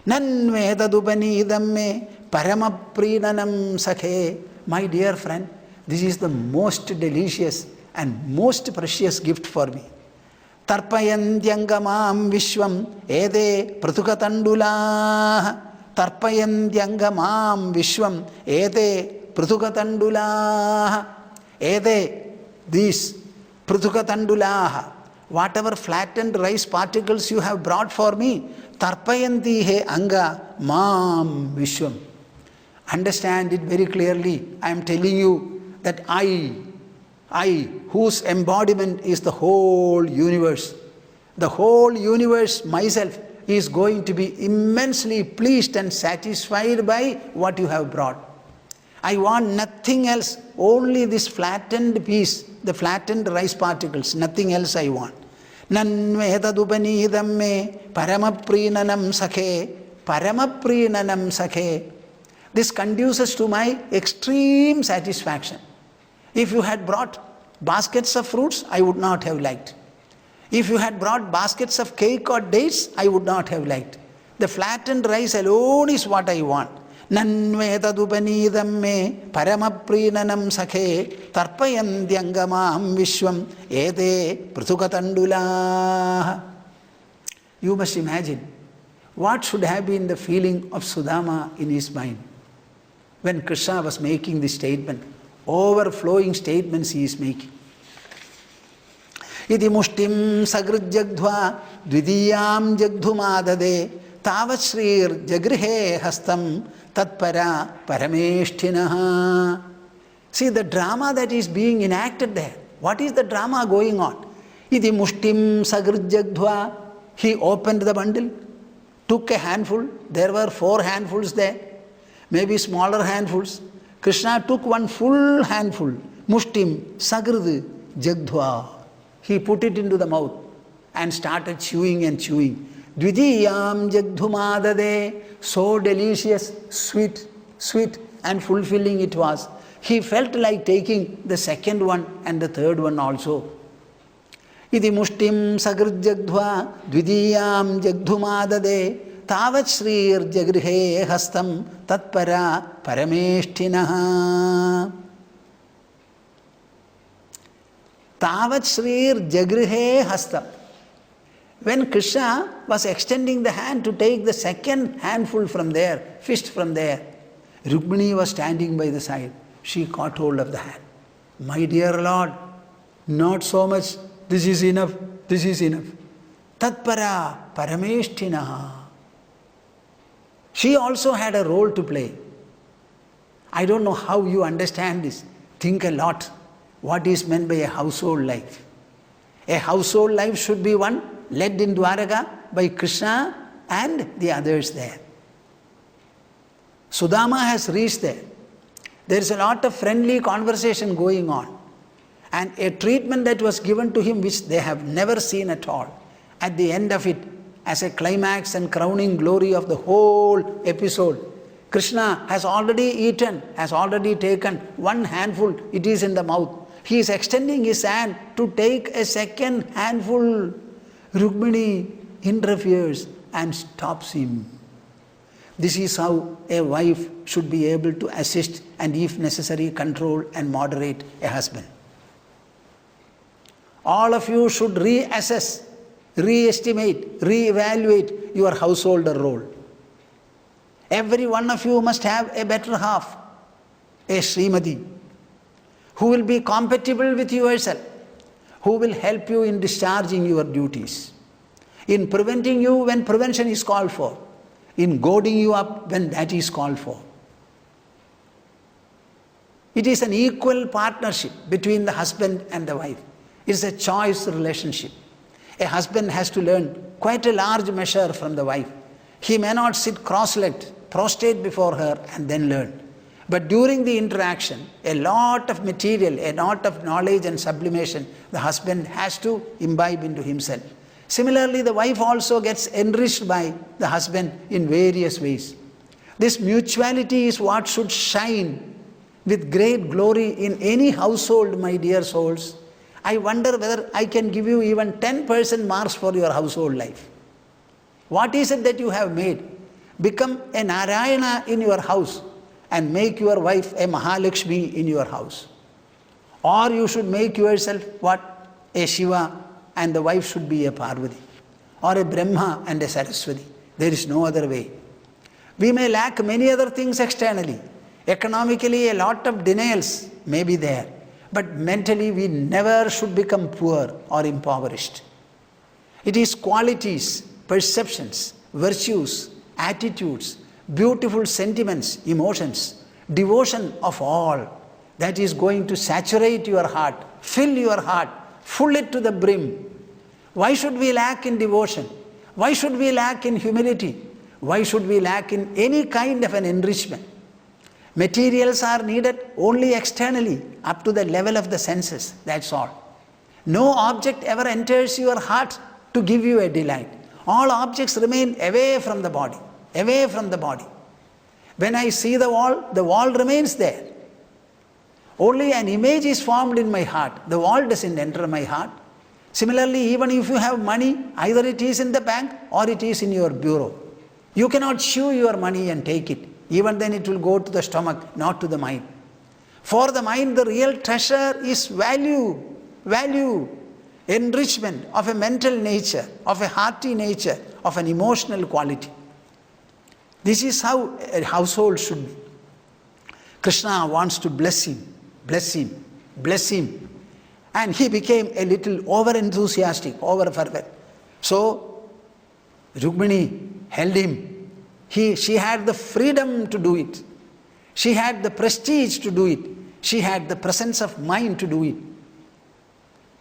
Nanvedadupanidam me paramaprinanam sakhe. My dear friend, this is the most delicious and most precious gift for me. Tarpayantyangamam vishwam ede pratukatandulaah. Tarpayantyangamam vishwam ede pratukatandulaah. Ede, these pratukatandulaah. Whatever flattened rice particles you have brought for me, tarpayanti he anga mam vishwam. Understand it very clearly. I am telling you that I, whose embodiment is the whole universe, the whole universe, myself, is going to be immensely pleased and satisfied by what you have brought. I want nothing else, only this flattened piece, the flattened rice particles, nothing else I want. Nanvedadupanidam me paramaprinanam sakhe. Paramaprinanam sakhe. This conduces to my extreme satisfaction. If you had brought baskets of fruits, I would not have liked. If you had brought baskets of cake or dates, I would not have liked. The flattened rice alone is what I want. Nanvedadupanidam me paramaprinanam sakhe tarpayantyangamam vishwam ede pratukatandulaah. You must imagine what should have been the feeling of Sudama in his mind when Krishna was making this statement. Overflowing statements he is making. Iti mushtim sagrijagdhva dvidiyam jagdhumadade tavat shrir jagrihe hastam tatpara parameshtinaha. See the drama that is being enacted there. What is the drama going on? Iti mushtim sagrijagdhva. He opened the bundle, took a handful. There were 4 handfuls there, maybe smaller handfuls. Krishna took one full handful. Mushtim sagrid jagdhva. He put it into the mouth and started chewing and chewing. Dvidiyam jagdhumadade. So delicious, sweet, sweet and fulfilling it was. He felt like taking the second one and the third one also. Iti mushtim sagrid jagdhva dvidiyam jagdhumadade tavat shrir jagrihe hastam tatpara parameshtinaha. Tavat shrir jagrihe hastam. When Krishna was extending the hand to take the second handful from there, fist from there, Rukmini was standing by the side. She caught hold of the hand. My dear Lord, not so much. This is enough. This is enough. Tatpara parameshtinaha. She also had a role to play. I don't know how you understand this. Think a lot. What is meant by a household life? A household life should be one led in Dwaraka by Krishna and the others there. Sudama has reached there. There is a lot of friendly conversation going on. And a treatment that was given to him which they have never seen at all. At the end of it, as a climax and crowning glory of the whole episode, Krishna has already eaten, has already taken one handful, it is in the mouth. He is extending his hand to take a second handful. Rukmini interferes and stops him. This is how a wife should be able to assist and, if necessary, control and moderate a husband. All of you should reassess, re-estimate, re-evaluate your householder role. Every one of you must have a better half, a Sreemadi, who will be compatible with yourself, who will help you in discharging your duties, in preventing you when prevention is called for, in goading you up when that is called for. It is an equal partnership between the husband and the wife. It is a choice relationship. A husband has to learn quite a large measure from the wife. He may not sit cross-legged, prostrate before her and then learn. But during the interaction, a lot of material, a lot of knowledge and sublimation, the husband has to imbibe into himself. Similarly, the wife also gets enriched by the husband in various ways. This mutuality is what should shine with great glory in any household, my dear souls. I wonder whether I can give you even 10% marks for your household life. What is it that you have made? Become a Narayana in your house and make your wife a Mahalakshmi in your house. Or you should make yourself what? A Shiva, and the wife should be a Parvati. Or a Brahma and a Saraswati. There is no other way. We may lack many other things externally. Economically, a lot of denials may be there. But mentally, we never should become poor or impoverished. It is qualities, perceptions, virtues, attitudes, beautiful sentiments, emotions, devotion of all that is going to saturate your heart, fill your heart, full it to the brim. Why should we lack in devotion? Why should we lack in humility? Why should we lack in any kind of an enrichment? Materials are needed only externally, up to the level of the senses, that's all. No object ever enters your heart to give you a delight. All objects remain away from the body, away from the body. When I see the wall remains there. Only an image is formed in my heart. The wall doesn't enter my heart. Similarly, even if you have money, either it is in the bank or it is in your bureau. You cannot chew your money and take it. Even then it will go to the stomach, not to the mind. For the mind, the real treasure is value, enrichment of a mental nature, of a hearty nature, of an emotional quality. This is how a household should be. Krishna wants to bless him. And he became a little over-enthusiastic, over-fervent. So, Rukmini held him. She had the freedom to do it. She had the prestige to do it. She had the presence of mind to do it.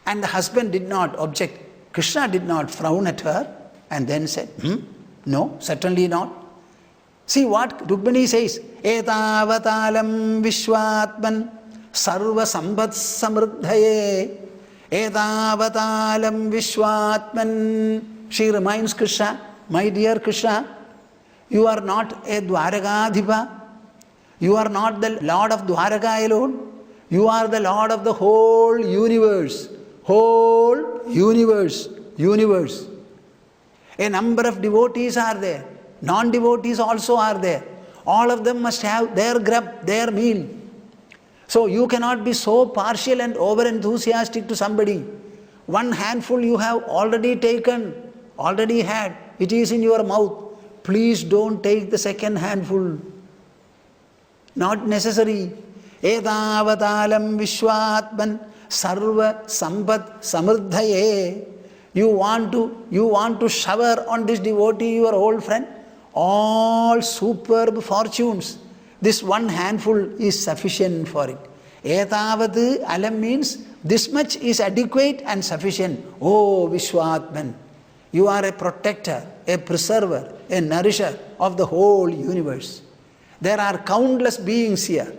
And the husband did not object. Krishna did not frown at her and then said, no, certainly not. See what Rukmini says, Etavatalam Vishwatman Sarva Sambat Samruddhaye. Etavatalam Vishwatman. She reminds Krishna, my dear Krishna, you are not a Dwaragadhipa. You are not the Lord of Dwaraka alone. You are the Lord of the whole universe. Whole universe. A number of devotees are there. Non-devotees also are there. All of them must have their grub, their meal. So you cannot be so partial and over-enthusiastic to somebody. One handful you have already taken, already had. It is in your mouth. Please don't take the second handful. Not necessary. Etavatalam Vishwatman Sarva Sampat Samruddhaye. You want to shower on this devotee, your old friend, all superb fortunes. This one handful is sufficient for it. Etavat alam means this much is adequate and sufficient. Oh Vishwatman, you are a protector, a preserver, a nourisher of the whole universe. There are countless beings here.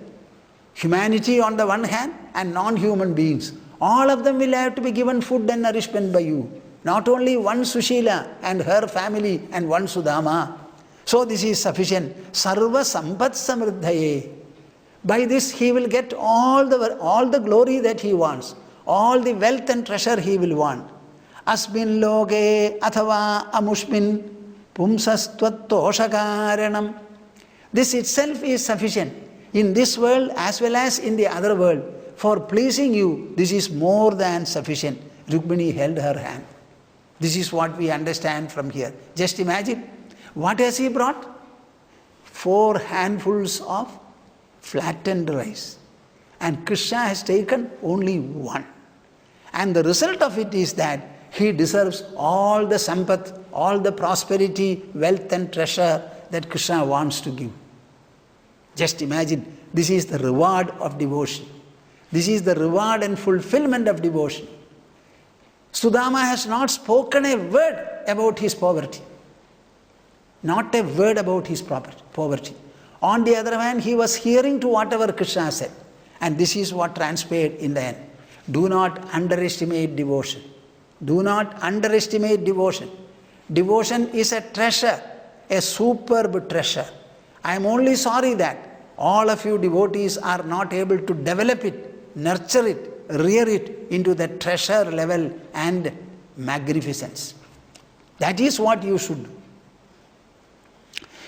Humanity on the one hand and non-human beings. All of them will have to be given food and nourishment by you. Not only one Sushila and her family and one Sudama. So this is sufficient. Sarva Sampat Samruddhaye. By this he will get all the glory that he wants. All the wealth and treasure he will want. Asmin loge athava amushmin pumsastvattoshakaranam. This itself is sufficient. In this world as well as in the other world. For pleasing you, this is more than sufficient. Rukmini held her hand. This is what we understand from here. Just imagine, what has he brought? 4 handfuls of flattened rice. And Krishna has taken only 1. And the result of it is that he deserves all the sampat, all the prosperity, wealth and treasure that Krishna wants to give. Just imagine, this is the reward of devotion. This is the reward and fulfillment of devotion. Sudama has not spoken a word about his poverty. Not a word about his poverty. On the other hand, he was hearing to whatever Krishna said. And this is what transpired in the end. Do not underestimate devotion. Do not underestimate devotion. Devotion is a treasure, a superb treasure. I am only sorry that all of you devotees are not able to develop it, nurture it, rear it into the treasure level and magnificence. That is what you should do.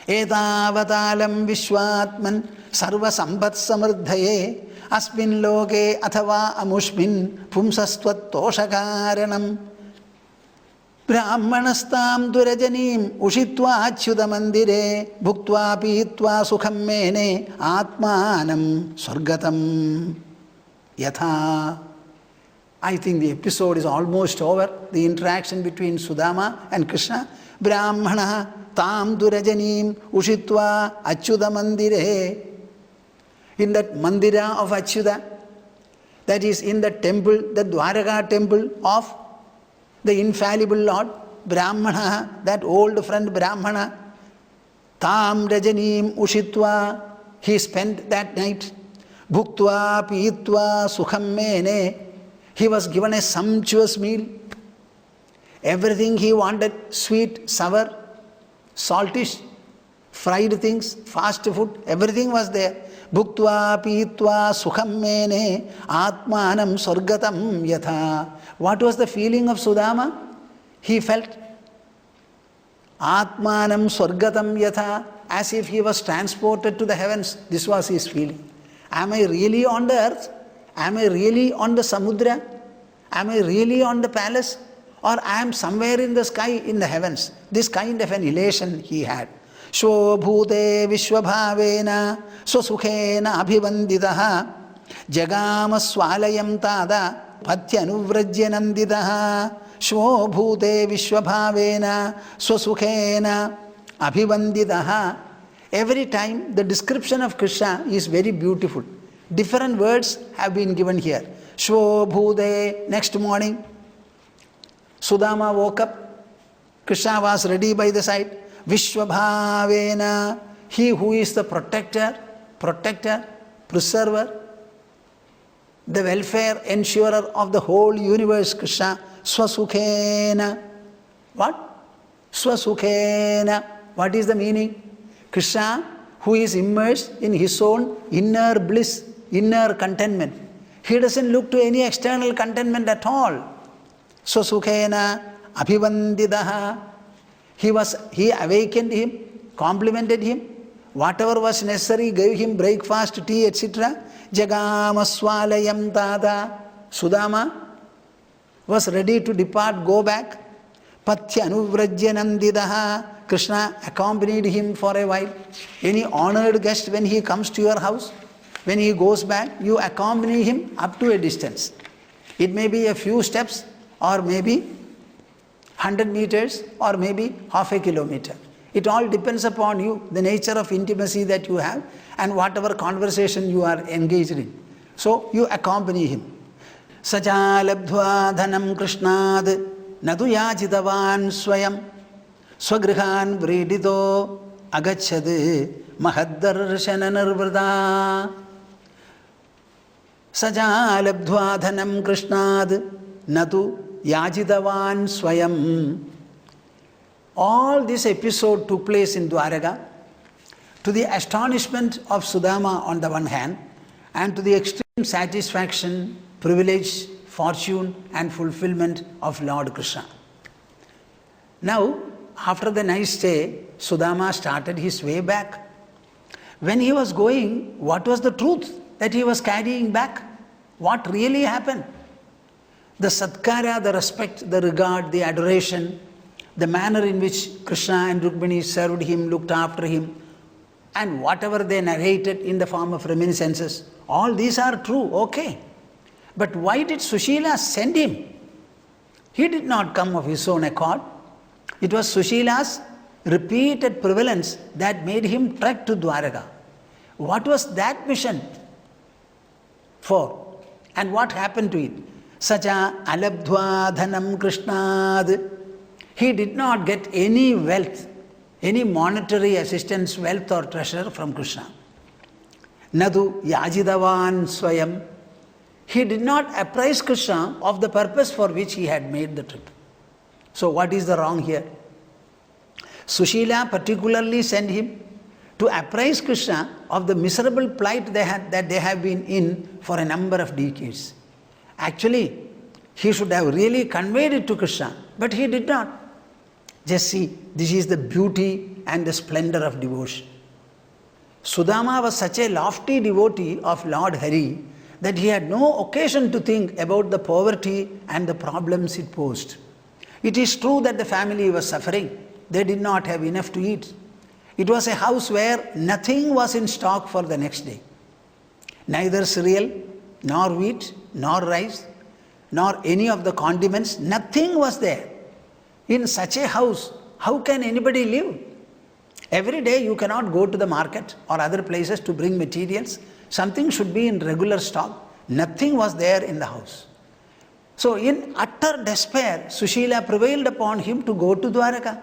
Etavatalam Vishwatman Sarva Sampat Samardhaye Asmin Loke Athava Amushmin Pumsastvat Toshakaranam Brahmanastam Durajanim Ushitva Achyuda Mandire Bhuktva Pitva Sukham Mene Atmanam Swargatam Yatha. I think the episode is almost over. The interaction between Sudama and Krishna. Brahmana Tam Durajanim Ushitva Achyuda Mandire. In that Mandira of Achyuda, that is in the temple, the Dwaraka temple of the infallible Lord, Brahmana, that old friend Brahmana, Tam Rajanim Ushitva, he spent that night. Bhuktva Pitva Sukham Mene, he was given a sumptuous meal. Everything he wanted, sweet, sour, saltish, fried things, fast food, everything was there. Bhuktva Pitva Sukham Mene Atmanam Swargatam Yatha. What was the feeling of Sudama? He felt Atmanam Swargatam Yatha, as if he was transported to the heavens. This was his feeling. Am I really on the earth? Am I really on the samudra? Am I really on the palace? Or I am somewhere in the sky, in the heavens? This kind of an elation he had. Shobhute Vishwabhavena Swasukhena Abhivanditaha Jagama Swalayam Tada Patyanuvrajanandidaha Shobhute Vishwabhavena Swasukhena Abhivandidaha. Every time the description of Krishna is very beautiful. Different words have been given here. Shobhute, next morning, Sudama woke up. Krishna was ready by the side. Vishwabhavena, he who is the protector, preserver, the welfare ensurer of the whole universe, Krishna. Swasukhena. What? Swasukhena. What is the meaning? Krishna, who is immersed in his own inner bliss, inner contentment. He doesn't look to any external contentment at all. Swasukhena abhivandidaha. He awakened him, complimented him, whatever was necessary, gave him breakfast, tea, etc. Jagama swalayam tada. Sudama was ready to depart, go back. Pathya anuvrajyanandidaha. Krishna accompanied him for a while. Any honored guest, when he comes to your house, when he goes back, you accompany him up to a distance. It may be a few steps, or maybe 100 meters, or maybe half a kilometer. It all depends upon you, the nature of intimacy that you have, and whatever conversation you are engaged in. So you accompany him. Sacha labdhva dhanam krishnad nadu yachitavan swayam swagrihan vridito agachad mahaddarshana nirvrada. Sacha labdhva dhanam krishnad nadu Yajitavan Swayam. All this episode took place in Dwaraka to the astonishment of Sudama on the one hand, and to the extreme satisfaction, privilege, fortune and fulfillment of Lord Krishna. Now, after the nice stay, Sudama started his way back. When he was going, what was the truth that he was carrying back? What really happened? The satkara, the respect, the regard, the adoration, the manner in which Krishna and Rukmini served him, looked after him, and whatever they narrated in the form of reminiscences, all these are true, okay. But why did Sushila send him? He did not come of his own accord. It was Sushila's repeated prevalence that made him trek to Dwaraka. What was that mission for? And what happened to it? Sacha alabdhva dhanam krishnad. He did not get any wealth, any monetary assistance, wealth or treasure from Krishna. Nadu yajidavan swayam. He did not apprise Krishna of the purpose for which he had made the trip. So what is the wrong here? Sushila particularly sent him to apprise Krishna of the miserable plight that they have been in for a number of decades. Actually, he should have really conveyed it to Krishna, but he did not. Just see, this is the beauty and the splendor of devotion. Sudama was such a lofty devotee of Lord Hari that he had no occasion to think about the poverty and the problems it posed. It is true that the family was suffering. They did not have enough to eat. It was a house where nothing was in stock for the next day. Neither cereal, nor wheat, nor rice, nor any of the condiments, nothing was there. In such a house, how can anybody live? Every day you cannot go to the market or other places to bring materials. Something should be in regular stock. Nothing was there in the house. So in utter despair, Sushila prevailed upon him to go to Dwaraka.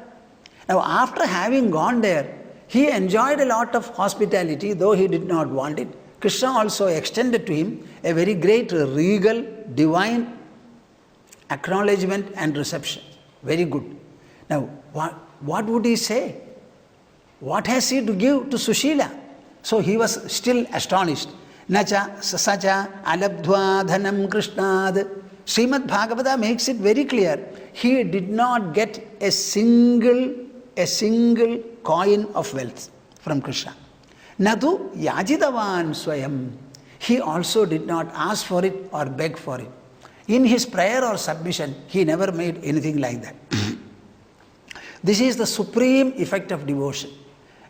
Now after having gone there, he enjoyed a lot of hospitality, though he did not want it. Krishna also extended to him a very great regal, divine acknowledgement and reception. Very good. Now what would he say? What has he to give to Sushila? So he was still astonished. Nacha sacha alabdhva dhanam krishnad. Sreemad Bhagavatam makes it very clear. He did not get a single coin of wealth from Krishna. Nadu yajitavan swayam. He also did not ask for it or beg for it. In his prayer or submission, he never made anything like that. This is the supreme effect of devotion.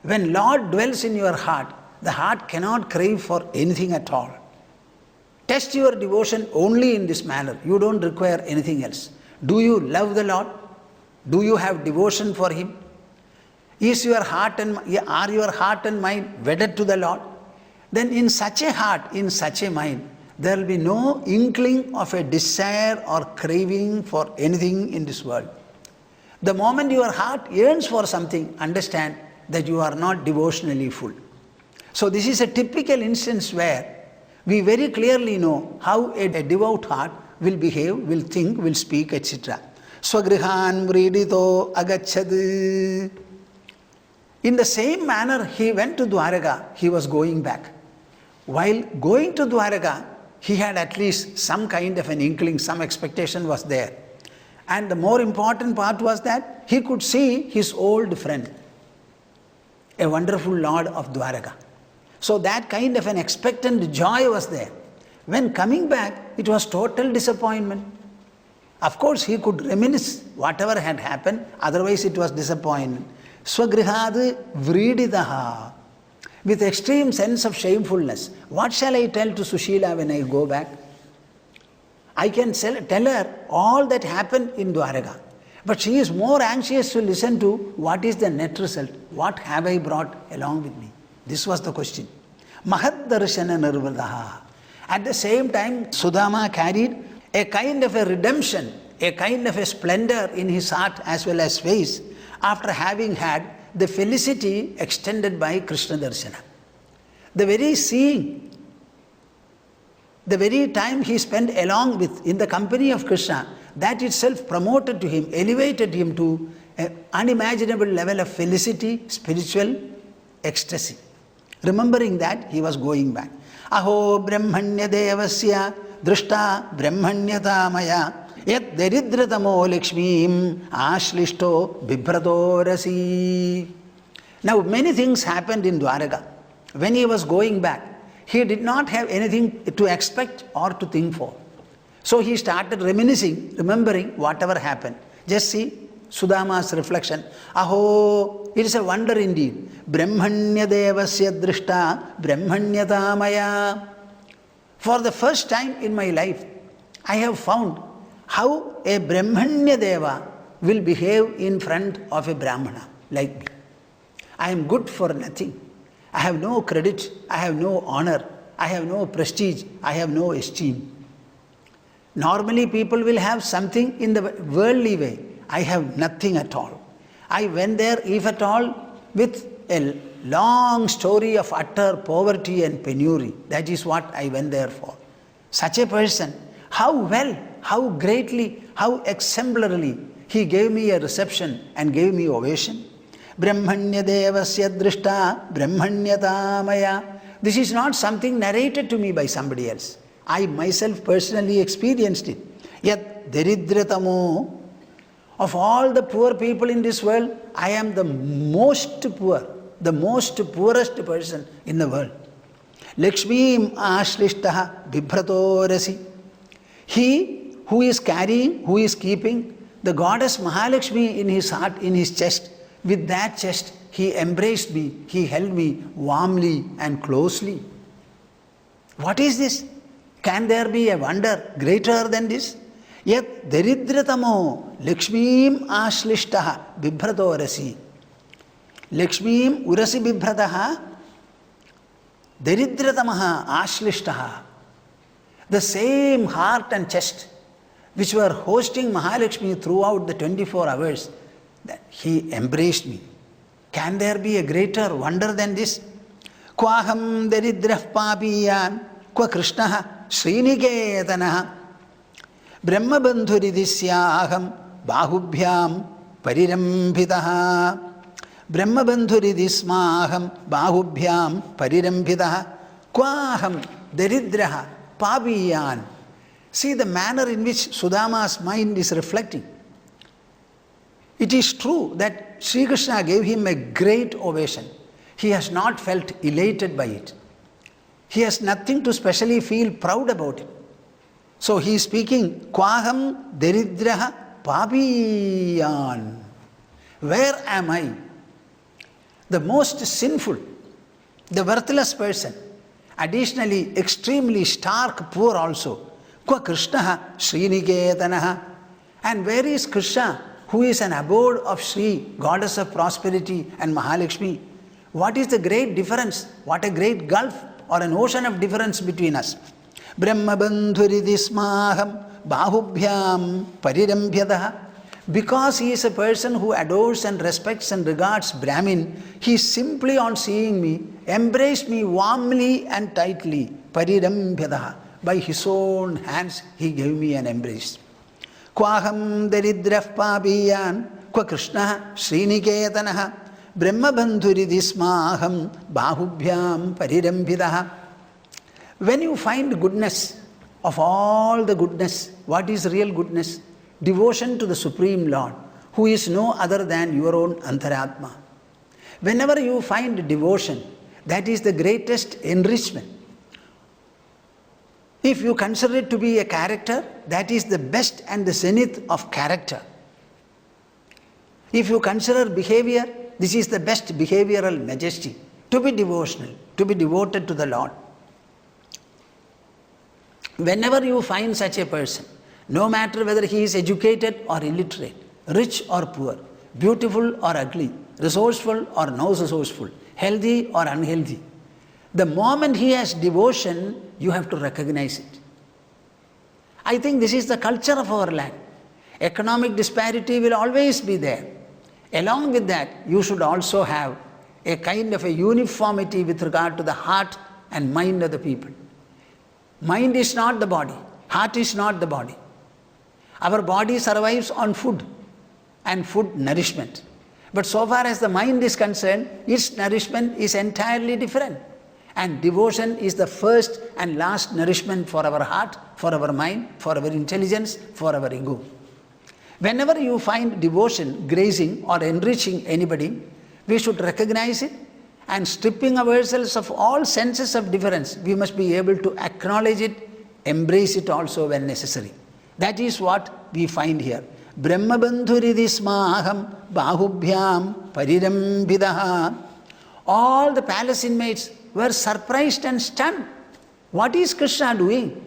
When Lord dwells in your heart, the heart cannot crave for anything at all. Test your devotion only in this manner. You don't require anything else. Do you love the Lord? Do you have devotion for Him? Are your heart and mind wedded to the Lord? Then in such a heart, in such a mind, there will be no inkling of a desire or craving for anything in this world. The moment your heart yearns for something, understand that you are not devotionally full. So this is a typical instance where we very clearly know how a devout heart will behave, will think, will speak, etc. Swagrihan vridito agachad. In the same manner, he went to Dwaraka, he was going back. While going to Dwaraka, he had at least some kind of an inkling, some expectation was there. And the more important part was that he could see his old friend, a wonderful Lord of Dwaraka. So that kind of an expectant joy was there. When coming back, it was total disappointment. Of course, he could reminisce whatever had happened, otherwise it was disappointment. Swagrihad vrididaha. With extreme sense of shamefulness. What shall I tell to Sushila when I go back? I can tell her all that happened in Dwaraka. But she is more anxious to listen to what is the net result. What have I brought along with me? This was the question. Mahad darshana nirvadaha. At the same time, Sudama carried a kind of a redemption, a kind of a splendor in his heart as well as face after having had the felicity extended by Krishna Darshana. The very seeing, the very time he spent along with, in the company of Krishna, that itself promoted to him, elevated him to an unimaginable level of felicity, spiritual ecstasy. Remembering that, he was going back. Aho brahmanya devasya drishta brahmanyata maya yat daridratamo lakshmim ashlishto bibhrato rasi. Now many things happened in Dwaraka. When he was going back, he did not have anything to expect or to think for. So he started reminiscing, remembering whatever happened. Just see Sudama's reflection. Aho, it is a wonder indeed. Brahmanya devasya drishta brahmanyata maya. For the first time in my life, I have found how a Brahmanya Deva will behave in front of a Brahmana like me. I am good for nothing. I have no credit, I have no honor, I have no prestige, I have no esteem. Normally people will have something in the worldly way. I have nothing at all. I went there, if at all, with a long story of utter poverty and penury. That is what I went there for. Such a person, how well, how greatly, how exemplarily he gave me a reception and gave me ovation. Brahmanya devasya drishta brahmanyata maya. This is not something narrated to me by somebody else. I myself personally experienced it. Yat daridratamo. Of all the poor people in this world, I am the most poor, the most poorest person in the world. Lakshmim ashlishtaha bibhratorasi. He who is carrying, who is keeping the goddess Mahalakshmi in his heart, in his chest, with that chest, he embraced me, he held me warmly and closely. What is this? Can there be a wonder greater than this? Yet daridratamo Lakshmim ashlishtaha bibhratorasi. Lakshmim urasi bibhrataha daridratamaha ashlishtaha. The same heart and chest which were hosting Mahalakshmi throughout the 24 hours, that he embraced me. Can there be a greater wonder than this? Kwaham daridrah papiyan kwa krishnaha srinikeetanaha brahmabandhuridishyaham bahubhyam parirambhitaha brahmabandhuridismaham bahubhyam parirambhitaha kwaham daridraha papiyan. See the manner in which Sudama's mind is reflecting. It is true that Sri Krishna gave him a great ovation. He has not felt elated by it. He has nothing to specially feel proud about it. So he is speaking, Kwaham deridraha papiyan. Where am I? The most sinful, the worthless person, additionally extremely stark poor also. Kwa Krishnaha Srinikeetanaha. And where is Krishna, who is an abode of Sri, goddess of prosperity, and Mahalakshmi? What is the great difference? What a great gulf or an ocean of difference between us. Brahmabandhuridismaham bahubhyam parirambhyataha. Because he is a person who adores and respects and regards Brahmin, he simply on seeing me, embraced me warmly and tightly. Parirambhyataha. By his own hands, he gave me an embrace. Kwaham daridrah papiyan kwa krishnaha srinikeetanaha brahmabandhuridismaham bahubhyam parirambhitaha. When you find goodness, of all the goodness, what is real goodness? Devotion to the Supreme Lord, who is no other than your own Antaratma. Whenever you find devotion, that is the greatest enrichment. If you consider it to be a character, that is the best and the zenith of character. If you consider behavior, this is the best behavioral majesty. To be devotional, to be devoted to the Lord. Whenever you find such a person, no matter whether he is educated or illiterate, rich or poor, beautiful or ugly, resourceful or no resourceful, healthy or unhealthy, the moment he has devotion, you have to recognize it. I think this is the culture of our land. Economic disparity will always be there. Along with that, you should also have a kind of a uniformity with regard to the heart and mind of the people. Mind is not the body. Heart is not the body. Our body survives on food and food nourishment. But so far as the mind is concerned, its nourishment is entirely different. And devotion is the first and last nourishment for our heart, for our mind, for our intelligence, for our ego. Whenever you find devotion grazing or enriching anybody, we should recognize it, and stripping ourselves of all senses of difference, we must be able to acknowledge it, embrace it also when necessary. That is what we find here. Brahmabandhuridismaham bahubhyam parirambhidaha. All the palace inmates were surprised and stunned. What is Krishna doing?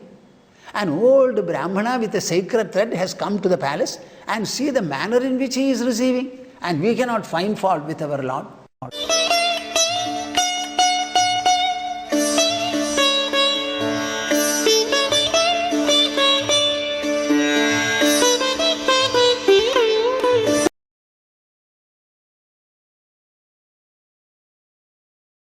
An old Brahmana with a sacred thread has come to the palace, and see the manner in which he is receiving, and we cannot find fault with our Lord.